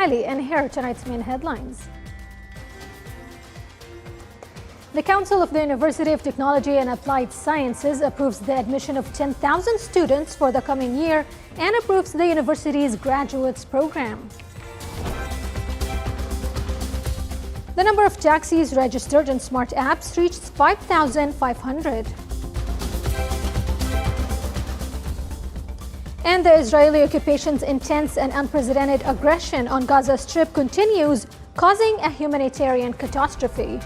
Ali, and here are tonight's main headlines. The Council of the University of Technology and Applied Sciences approves the admission of 10,000 students for the coming year and approves the university's graduates program. The number of taxis registered in smart apps reached 5,500. And the Israeli occupation's intense and unprecedented aggression on Gaza Strip continues, causing a humanitarian catastrophe.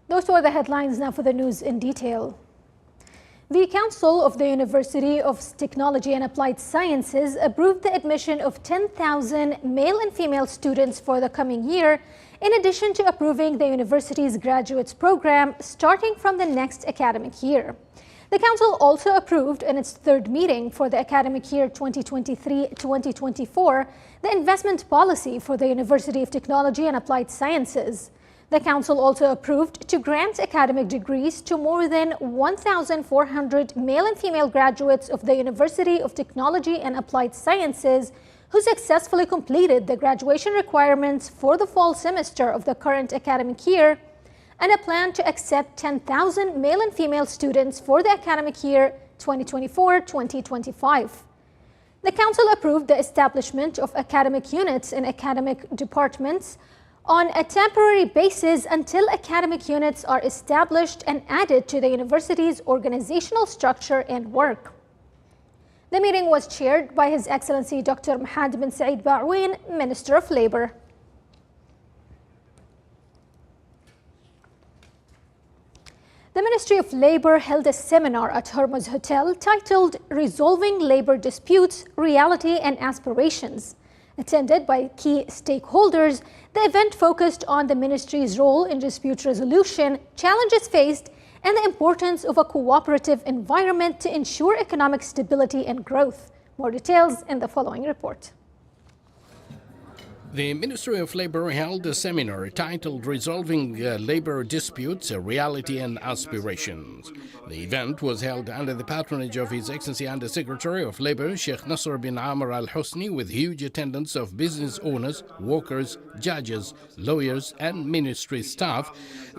Those were the headlines. Now for the news in detail. The Council of the University of Technology and Applied Sciences approved the admission of 10,000 male and female students for the coming year, in addition to approving the university's graduates program starting from the next academic year. The Council also approved in its third meeting for the academic year 2023-2024 the investment policy for the University of Technology and Applied Sciences. The Council also approved to grant academic degrees to more than 1,400 male and female graduates of the University of Technology and Applied Sciences who successfully completed the graduation requirements for the fall semester of the current academic year, and a plan to accept 10,000 male and female students for the academic year 2024-2025. The Council approved the establishment of academic units in academic departments on a temporary basis until academic units are established and added to the university's organizational structure and work. The meeting was chaired by His Excellency Dr. Mohammed bin Saeed Ba'ween, Minister of Labor. The Ministry of Labor held a seminar at Hormuz Hotel titled Resolving Labor Disputes, Reality and Aspirations. Attended by key stakeholders, the event focused on the ministry's role in dispute resolution, challenges faced, and the importance of a cooperative environment to ensure economic stability and growth. More details in the following report. The Ministry of Labor held a seminar titled Resolving Labor Disputes, Reality and Aspirations. The event was held under the patronage of His Excellency Under-Secretary of Labor, Sheikh Nasser bin Amr Al-Husni, with huge attendance of business owners, workers, judges, lawyers and ministry staff.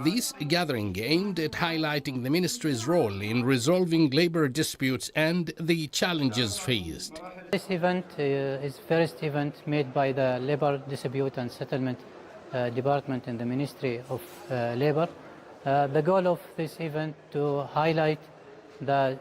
This gathering aimed at highlighting the ministry's role in resolving labor disputes and the challenges faced. This event is the first event made by the Labor Dispute and Settlement Department in the Ministry of Labor. The goal of this event to highlight the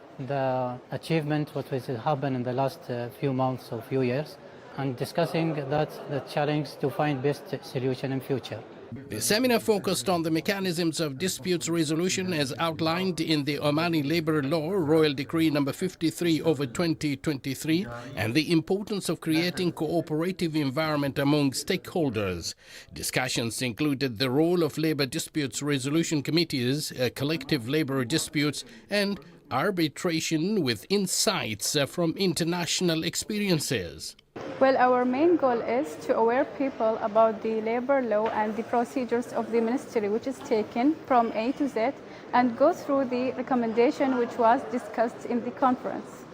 achievement what has happened in the last few months or few years, and discussing the challenge to find best solution in future. The seminar focused on the mechanisms of disputes resolution as outlined in the Omani Labor Law, Royal Decree No. 53/2023, and the importance of creating cooperative environment among stakeholders. Discussions included the role of labor disputes resolution committees, collective labor disputes, and arbitration with insights from international experiences. Well, our main goal is to aware people about the labor law and the procedures of the ministry, which is taken from A to Z, and go through the recommendation which was discussed in the conference.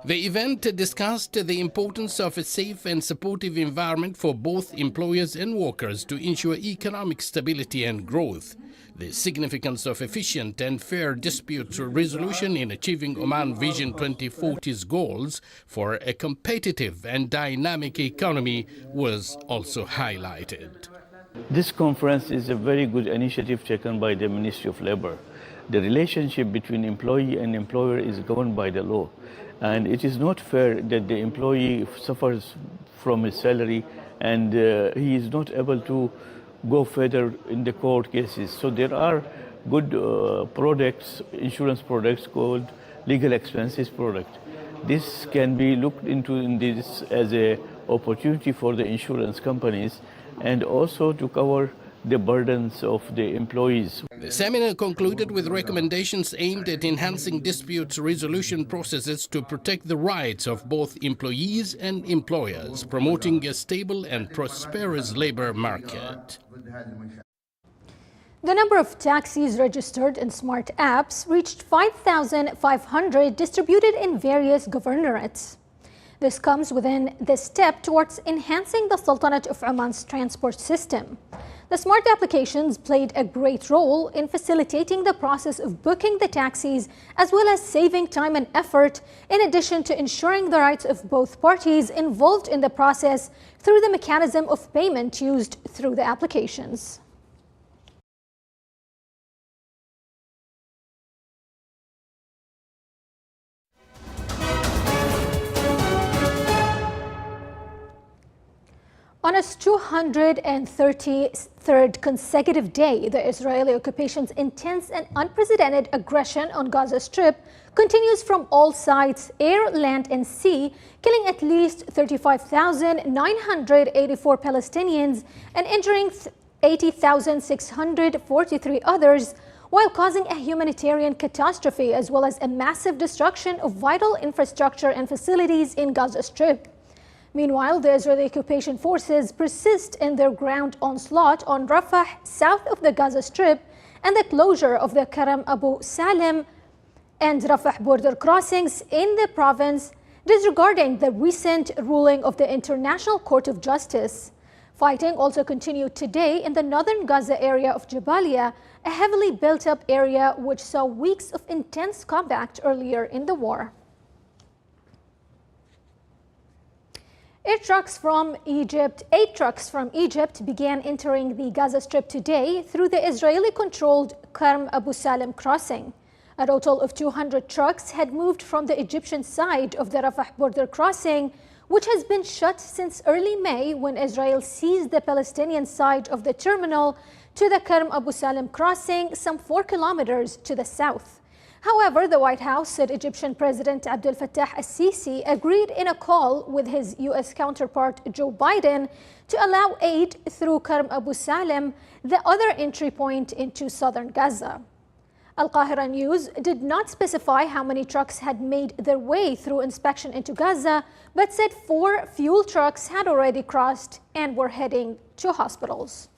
The event discussed the importance of a safe and supportive environment for both employers and workers to ensure economic stability and growth, the significance of efficient and fair dispute resolution in achieving Oman Vision 2040's goals for a competitive and dynamic economy was also highlighted. This conference is a very good initiative taken by the Ministry of Labor. The relationship between employee and employer is governed by the law, and it is not fair that the employee suffers from his salary and he is not able to go further in the court cases. So there are good products, insurance products called legal expenses product. This can be looked into in this as a opportunity for the insurance companies and also to cover the burdens of the employees. The seminar concluded with recommendations aimed at enhancing dispute resolution processes to protect the rights of both employees and employers, promoting a stable and prosperous labor market. The number of taxis registered in smart apps reached 5,500 distributed in various governorates. This comes within the step towards enhancing the Sultanate of Oman's transport system. The smart applications played a great role in facilitating the process of booking the taxis as well as saving time and effort, in addition to ensuring the rights of both parties involved in the process through the mechanism of payment used through the applications. On its 233rd consecutive day, the Israeli occupation's intense and unprecedented aggression on Gaza Strip continues from all sides, air, land, and sea, killing at least 35,984 Palestinians and injuring 80,643 others, while causing a humanitarian catastrophe as well as a massive destruction of vital infrastructure and facilities in Gaza Strip. Meanwhile, the Israeli occupation forces persist in their ground onslaught on Rafah, south of the Gaza Strip, and the closure of the Karam Abu Salim and Rafah border crossings in the province, disregarding the recent ruling of the International Court of Justice. Fighting also continued today in the northern Gaza area of Jabalia, a heavily built-up area which saw weeks of intense combat earlier in the war. Eight trucks from Egypt began entering the Gaza Strip today through the Israeli-controlled Karm Abu Salim crossing. A total of 200 trucks had moved from the Egyptian side of the Rafah border crossing, which has been shut since early May when Israel seized the Palestinian side of the terminal, to the Karm Abu Salim crossing some 4 kilometers to the south. However, the White House said Egyptian President Abdel Fattah al-Sisi agreed in a call with his U.S. counterpart Joe Biden to allow aid through Karm Abu Salim, the other entry point into southern Gaza. Al-Qahira News did not specify how many trucks had made their way through inspection into Gaza, but said 4 fuel trucks had already crossed and were heading to hospitals.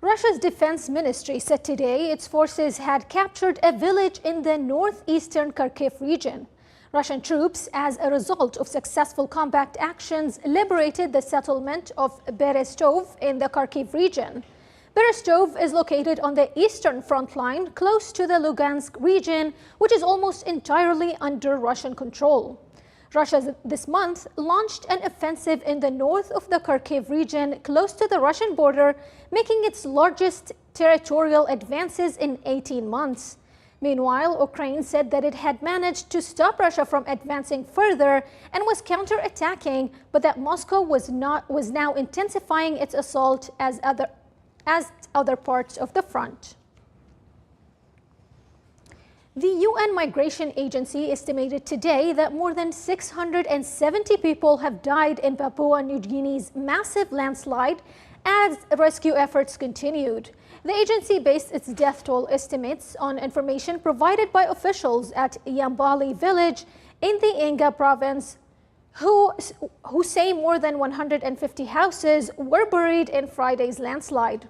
Russia's defense ministry said today its forces had captured a village in the northeastern Kharkiv region. Russian troops, as a result of successful combat actions, liberated the settlement of Berestov in the Kharkiv region. Berestov is located on the eastern front line, close to the Lugansk region, which is almost entirely under Russian control. Russia this month launched an offensive in the north of the Kharkiv region, close to the Russian border, making its largest territorial advances in 18 months. Meanwhile, Ukraine said that it had managed to stop Russia from advancing further and was counterattacking, but that Moscow was now intensifying its assault as other parts of the front. The UN Migration Agency estimated today that more than 670 people have died in Papua New Guinea's massive landslide as rescue efforts continued. The agency based its death toll estimates on information provided by officials at Yambali village in the Inga province, who say more than 150 houses were buried in Friday's landslide.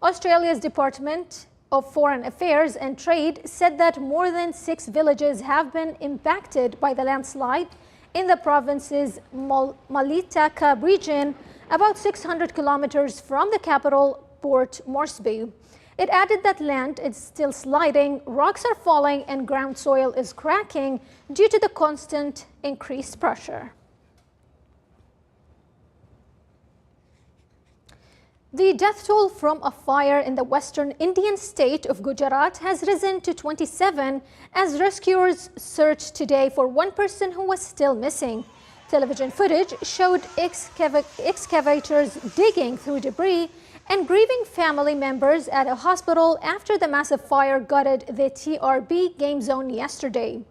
Australia's Department of Foreign Affairs and Trade said that more than 6 villages have been impacted by the landslide in the province's Malitaka region, about 600 kilometers from the capital, Port Moresby. It added that land is still sliding, rocks are falling, and ground soil is cracking due to the constant increased pressure. The death toll from a fire in the western Indian state of Gujarat has risen to 27 as rescuers searched today for one person who was still missing. Television footage showed excavators digging through debris and grieving family members at a hospital after the massive fire gutted the TRB game zone yesterday.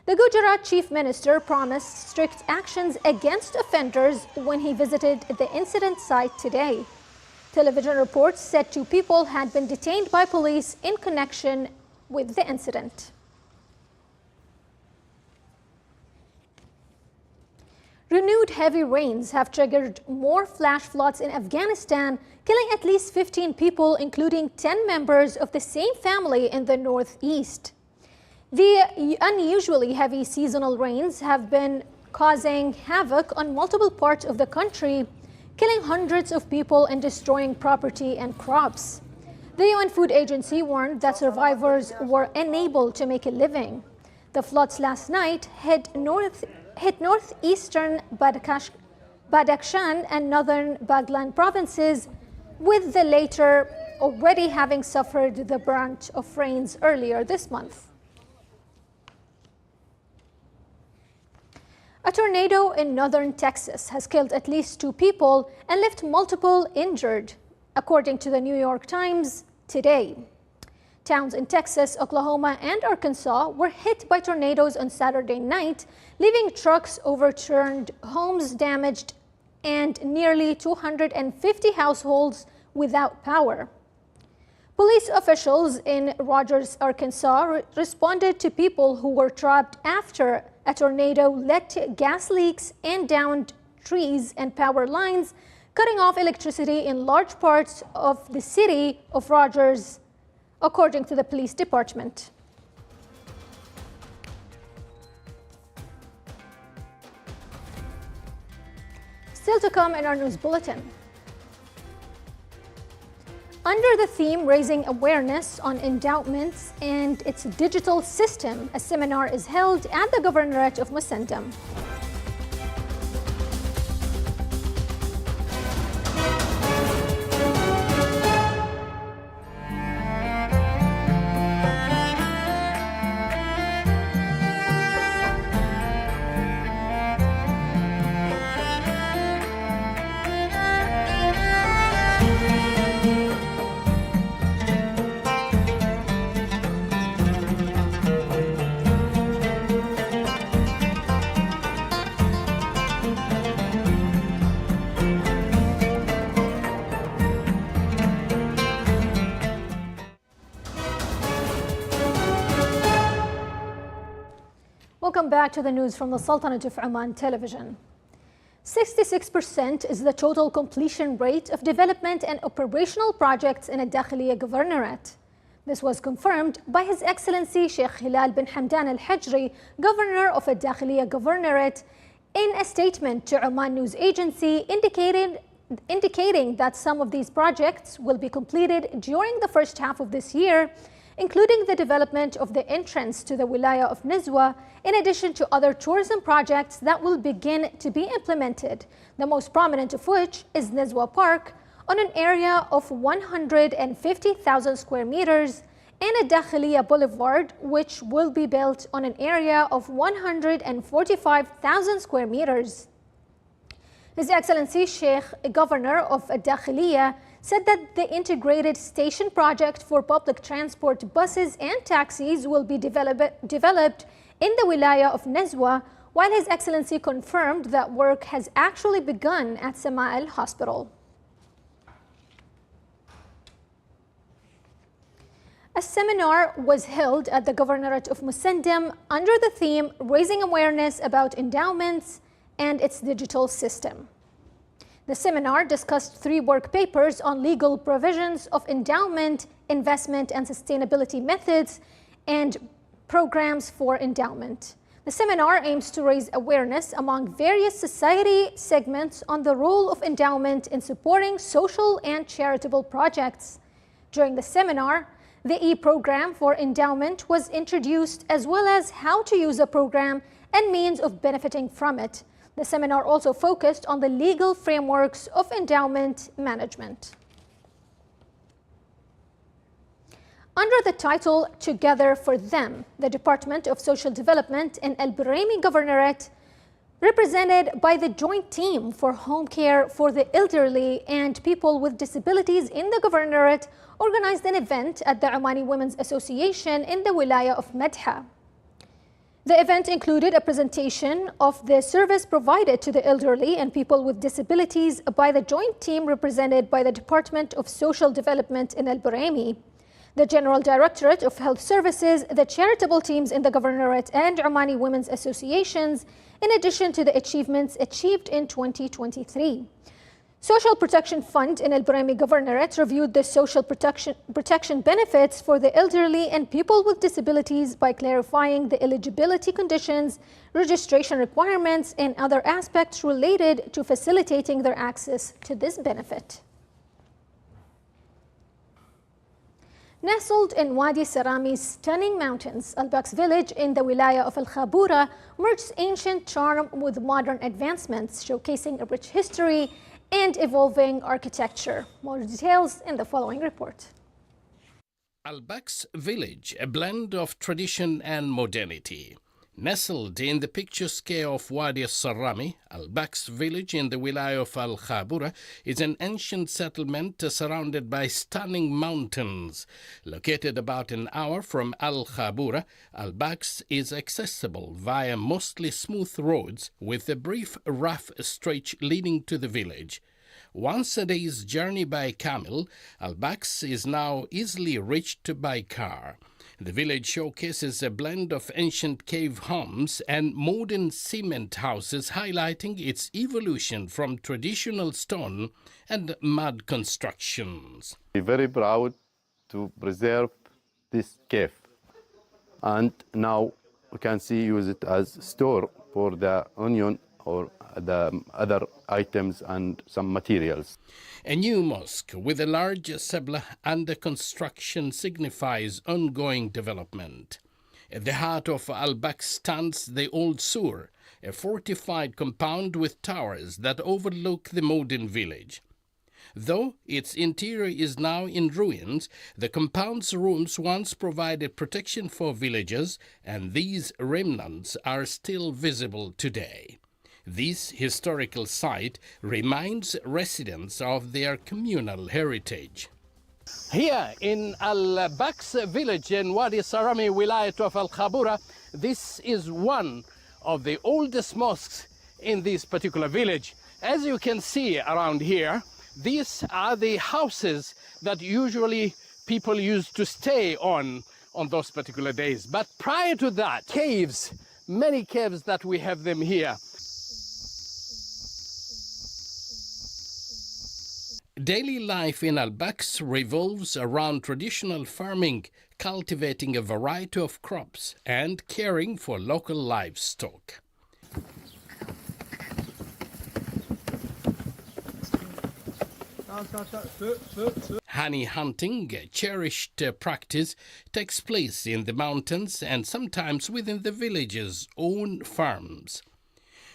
The Gujarat Chief Minister promised strict actions against offenders when he visited the incident site today. Television reports said 2 people had been detained by police in connection with the incident. Renewed heavy rains have triggered more flash floods in Afghanistan, killing at least 15 people, including 10 members of the same family in the northeast. The unusually heavy seasonal rains have been causing havoc on multiple parts of the country, killing hundreds of people and destroying property and crops. The UN Food Agency warned that survivors were unable to make a living. The floods last night hit northeastern Badakhshan and northern Baghlan provinces, with the latter already having suffered the brunt of rains earlier this month. A tornado in northern Texas has killed at least 2 people and left multiple injured, according to the New York Times today. Towns in Texas, Oklahoma, and Arkansas were hit by tornadoes on Saturday night, leaving trucks overturned, homes damaged, and nearly 250 households without power. Police officials in Rogers, Arkansas, responded to people who were trapped after a tornado led to gas leaks and downed trees and power lines, cutting off electricity in large parts of the city of Rogers, according to the police department. Still to come in our news bulletin. Under the theme Raising Awareness on Endowments and its Digital System, a seminar is held at the Governorate of Musandam. Welcome back to the news from the Sultanate of Oman television. 66% is the total completion rate of development and operational projects in Al-Dakhiliya Governorate. This was confirmed by His Excellency Sheikh Hilal bin Hamdan Al-Hajri, Governor of Al-Dakhiliya Governorate, in a statement to Oman News Agency indicating that some of these projects will be completed during the first half of this year, including the development of the entrance to the Wilaya of Nizwa, in addition to other tourism projects that will begin to be implemented, the most prominent of which is Nizwa Park, on an area of 150,000 square meters, and a Dakhiliya Boulevard, which will be built on an area of 145,000 square meters. His Excellency Sheikh, Governor of Dakhiliya, said that the integrated station project for public transport buses and taxis will be developed in the Wilaya of Nizwa, while His Excellency confirmed that work has actually begun at Sama'il Hospital. A seminar was held at the Governorate of Musandam under the theme Raising Awareness about Endowments and its Digital System. The seminar discussed 3 work papers on legal provisions of endowment, investment and sustainability methods, and programs for endowment. The seminar aims to raise awareness among various society segments on the role of endowment in supporting social and charitable projects. During the seminar, the e-program for endowment was introduced, as well as how to use the program and means of benefiting from it. The seminar also focused on the legal frameworks of endowment management. Under the title Together for Them, the Department of Social Development in El Brahimi Governorate, represented by the Joint Team for Home Care for the Elderly and People with Disabilities in the Governorate, organized an event at the Omani Women's Association in the Wilaya of Medha. The event included a presentation of the service provided to the elderly and people with disabilities by the joint team represented by the Department of Social Development in El Brahimi. The General Directorate of Health Services, the charitable teams in the Governorate and Omani Women's Associations, in addition to the achievements achieved in 2023. Social Protection Fund in El Brahmi Governorate reviewed the social protection benefits for the elderly and people with disabilities by clarifying the eligibility conditions, registration requirements, and other aspects related to facilitating their access to this benefit. Nestled in Wadi Sarami's stunning mountains, Al-Baks village in the wilaya of Al-Khabura merges ancient charm with modern advancements, showcasing a rich history and evolving architecture. More details in the following report. Al-Baks village, a blend of tradition and modernity. Nestled in the picturesque of Wadi Sarami, Al-Baks village in the wilaya of Al-Khabura is an ancient settlement surrounded by stunning mountains. Located about an hour from Al-Khabura, Al-Baks is accessible via mostly smooth roads with a brief rough stretch leading to the village. Once a day's journey by camel, Al-Baks is now easily reached by car. The village showcases a blend of ancient cave homes and modern cement houses, highlighting its evolution from traditional stone and mud constructions. We're very proud to preserve this cave, and now we can use it as store for the onion or the other items and some materials. A new mosque with a large sabla under construction signifies ongoing development. At the heart of Al-Baks stands the Old Sur, a fortified compound with towers that overlook the modern village. Though its interior is now in ruins, the compound's rooms once provided protection for villagers, and these remnants are still visible today. This historical site reminds residents of their communal heritage. Here in Al-Baks village in Wadi Sarami, wilayat of Al-Khabura, this is one of the oldest mosques in this particular village. As you can see around here, these are the houses that usually people used to stay on those particular days. But prior to that, caves, many caves that we have them here. Daily life in Al-Baks revolves around traditional farming, cultivating a variety of crops and caring for local livestock. Honey hunting, a cherished practice, takes place in the mountains and sometimes within the village's own farms.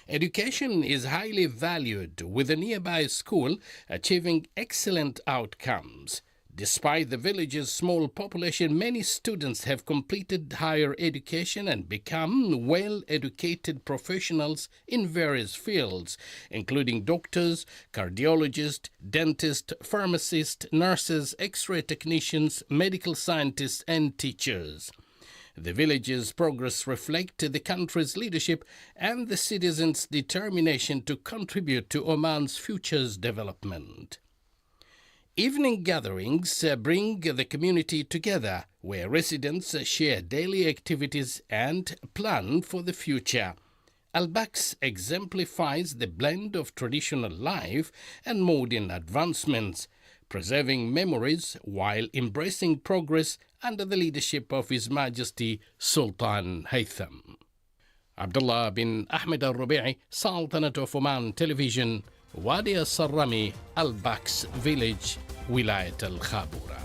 Education is highly valued, with a nearby school achieving excellent outcomes. Despite the village's small population, many students have completed higher education and become well-educated professionals in various fields, including doctors, cardiologists, dentists, pharmacists, nurses, X-ray technicians, medical scientists, and teachers. The village's progress reflects the country's leadership and the citizens' determination to contribute to Oman's future's development. Evening gatherings bring the community together, where residents share daily activities and plan for the future. Al-Baks exemplifies the blend of traditional life and modern advancements, preserving memories while embracing progress under the leadership of His Majesty Sultan Haytham. Abdullah bin Ahmed al-Rubi'i, Sultanate of Oman Television, Wadi al-Sarami, Al-Baks village, Wilayat al-Khabura.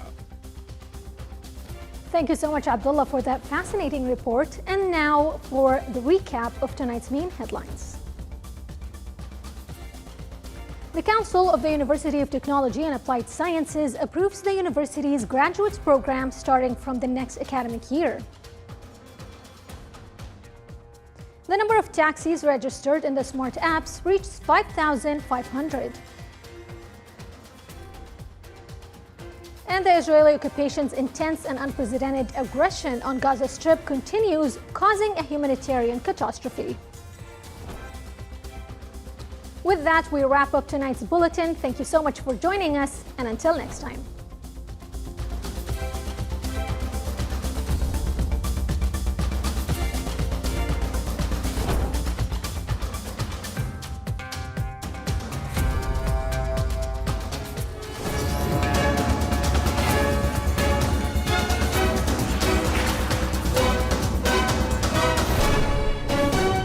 Thank you so much, Abdullah, for that fascinating report. And now for the recap of tonight's main headlines. The Council of the University of Technology and Applied Sciences approves the university's graduates program starting from the next academic year. The number of taxis registered in the smart apps reached 5,500. And the Israeli occupation's intense and unprecedented aggression on Gaza Strip continues, causing a humanitarian catastrophe. With that, we wrap up tonight's bulletin. Thank you so much for joining us, and until next time.